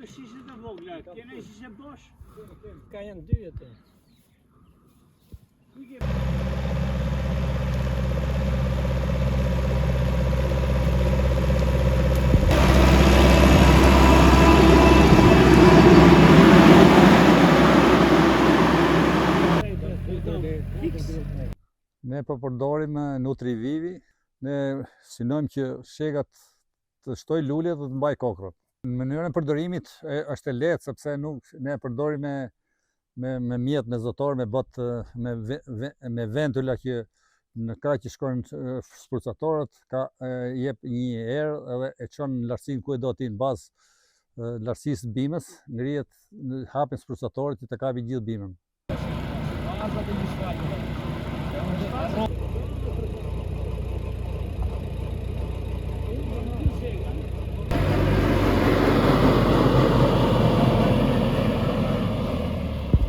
Këto shishe të vogla, kene shishe bosh? Ka janë dy atë. Ne po përdorim Nutrivivi, ne synojmë që shegat të shtoj lulje dhe të mbaj kokrat. Në mënyrën e përdorimit është e lehtë sepse ne përdorim me mjet, me zotor, me ventula që në krah që shkojnë sprutatorët jep një erë edhe e çon në lartësinë ku e do ti në bazë lartësisë bimës, ngrihet hapin sprutatorët që të kapi gjithë bimën.